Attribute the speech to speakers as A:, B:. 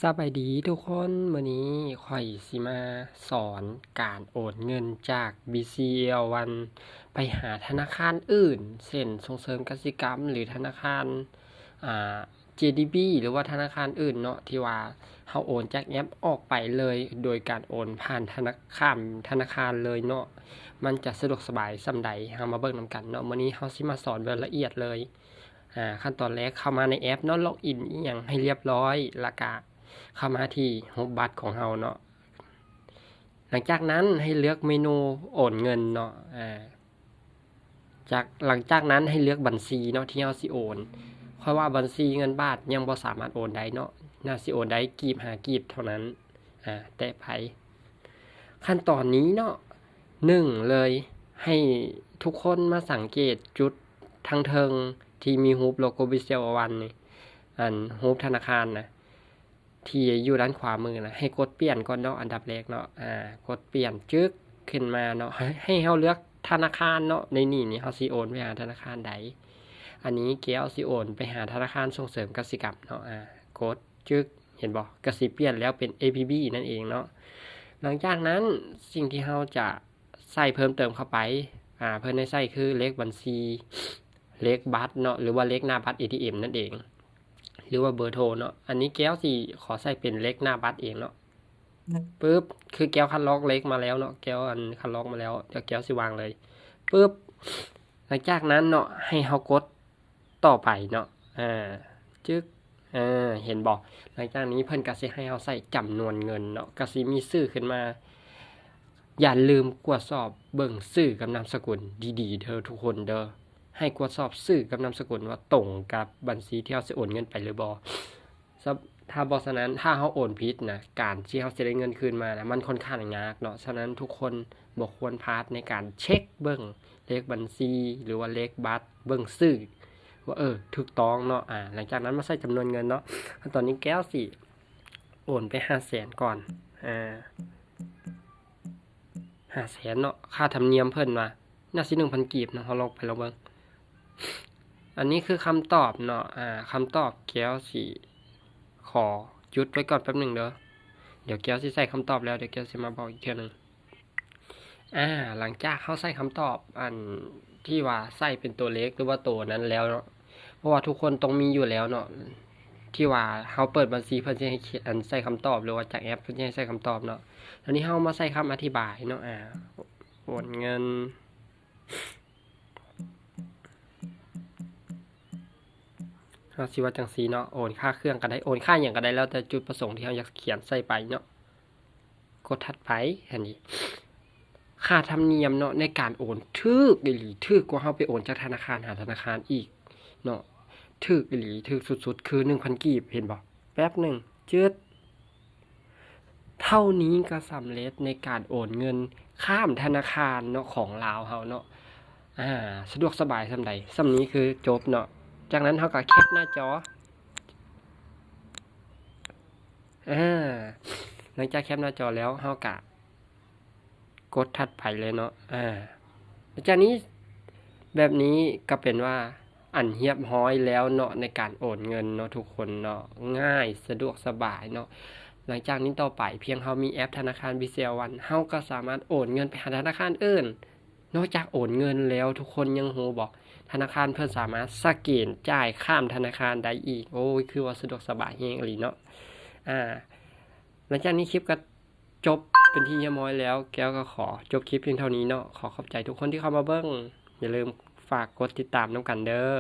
A: สบายดีทุกคนมื้อนี้ข้อยสิมาสอนการโอนเงินจาก BCL1 ไปหาธนาคารอื่นเช่นส่งเสริมกสิกรรมหรือธนาคารอ่า JDB หรือว่าธนาคารอื่นเนาะที่ว่าเราโอนจากแอปออกไปเลยโดยการโอนผ่านธนาคารเลยเนาะมันจะสะดวกสบายส่ำใดเรามาเบิ่งนำกันเนาะมื้อนี้เราสิมาสอนแบบละเอียดเลยขั้นตอนแรกเข้ามาในแอปเนาะล็อกอินอิหยังให้เรียบร้อยแล้วก็เข้ามาที่รูปบัตรของเราเนาะหลังจากนั้นให้เลือกเมนูโอนเงินเนาะหลังจากนั้นให้เลือกบัญชีเนาะที่เราสิโอนเพราะว่าบัญชีเงินบาทยังบ่สามารถโอนได้เนาะน่าสิโอนได้กีบ5กีบเท่านั้นแตะไผขั้นตอนนี้เนาะ1เลยให้ทุกคนมาสังเกตจุดทางเทิงที่มีรูปโลโก้ BCL1 นี่รูปธนาคารนะที่อยู่ด้านขวามือนะให้กดเปลี่ยนก่อนเนาะอันดับแรกเนาะกดเปลี่ยนจึ๊กขึ้นมาเนาะให้เราเลือกธนาคารเนาะในนี่เราสิโอนไปหาธนาคารใดอันนี้เกียวสิโอนไปหาธนาคารส่งเสริมกสิกรรมเนาะกดจึ๊กเห็นบ่ก็สิเปลี่ยนแล้วเป็น APB นั่นเองเนาะหลังจากนั้นสิ่งที่เราจะใส่เพิ่มเติมเข้าไปเพิ่นให้ใส่คือเลขบัญชีเลขบัตรเนาะหรือว่าเลขหน้าบัตร ATM นั่นเองหรือว่าเบอร์โทรเนาะอันนี้แก้วสิขอใส่เป็นเลขหน้าบัตรเองเนาะปึ๊บคือแก้วคัดลอกเลขมาแล้วเนาะแก้วคัดลอกมาแล้วเดี๋ยวแก้วสิวางเลยปึ๊บหลังจากนั้นเนาะให้เฮากดต่อไปเนาะจึ๊กเห็นบ่หลังจากนี้เพิ่นก็สิให้เฮาใส่จำนวนเงินเนาะก็สิมีชื่อขึ้นมาอย่าลืมตรวจสอบเบิ่งชื่อกับนามสกุลดีๆเด้อทุกคนเด้อให้ตรวจสอบชื่อกับนามสกุลว่าตรงกับบัญชีที่เฮาสิโอนเงินไปหรือบ่ถ้าบ่ฉะนั้นถ้าเฮาโอนผิดนะการที่เฮาสิได้เงินคืนมานะมันค่อนข้างยากเนาะฉะนั้นทุกคนบ่ควรพลาดในการเช็คเบิ่งเลขบัญชีหรือว่าเลขบัตรเบิ่งชื่อว่าถูกต้องเนาะหลังจากนั้นมาใส่จำนวนเงินเนาะตอนนี้แก้วสิโอนไป500,000ก่อน500,000เนาะค่าธรรมเนียมเพิ่นว่าน่าสิ 1,000 กีบเนาะเฮาลองไปลองเบิ่งอันนี้คือคำตอบเนาะคำตอบแก้วสิขอหยุดไว้ก่อนแป๊บนึงเด้อเดี๋ยวแก้วสิใส่คำตอบแล้วเดี๋ยวแก้วสิมาบอกอีกเทื่อนึงหลังจากเฮาใส่คำตอบอันที่ว่าใส่เป็นตัวเลขหรือว่าตัวนั้นแล้วเนาะเพราะว่าทุกคนต้องมีอยู่แล้วเนาะที่ว่าเฮาเปิดบัญชีเพิ่นสิให้ใส่คำตอบหรือว่าจากแอปเพิ่นสิให้ใส่คำตอบเนาะตอนนี้เฮามาใส่คำอธิบายเนาะโอนเงินเฮาสิว่าจังซี่เนาะโอนค่าเครื่องก็ได้โอนค่าหยังก็ได้แล้วแต่จุดประสงค์ที่เฮาอยากเขียนใส่ไปเนาะกดถัดไปอันนี้ค่าธรรมเนียมเนาะในการโอนถูกอีหลีถูกกว่าเฮาไปโอนจากธนาคารหาธนาคารอีกเนาะถูกอีหลีถูกสุดๆคือ 1,000 กีบเห็นบ่แป๊บนึงจึ๊ดเท่านี้ก็สำเร็จในการโอนเงินข้ามธนาคารเนาะของลาวเฮาเนาะสะดวกสบายส่ำใดส่ำนี้คือจบเนาะจากนั้นเฮาก็แคปหน้าจอหลังจากแคปหน้าจอแล้วเฮาก็กดถัดไปเลยเนาะหลังจากนี้แบบนี้ก็เป็นว่าอันเรียบร้อยแล้วเนาะในการโอนเงินเนาะทุกคนเนาะง่ายสะดวกสบายเนาะหลังจากนี้ต่อไปเพียงเฮามีแอปธนาคาร BCL1 เฮาก็สามารถโอนเงินไปหาธนาคารอื่นนอกจากโอนเงินแล้วทุกคนยังฮู้บ่ธนาคารเพิ่นสามารถสแกนจ่ายข้ามธนาคารได้อีกโอ้ยคือว่าสะดวกสบายแฮงอีหลีเนาะหลังจากนี้คลิปก็จบเป็นที่เรียบร้อยแล้วแก้วก็ขอจบคลิปเพียงเท่านี้เนาะขอขอบใจทุกคนที่เข้ามาเบิ่งอย่าลืมฝากกดติดตามนำกันเด้อ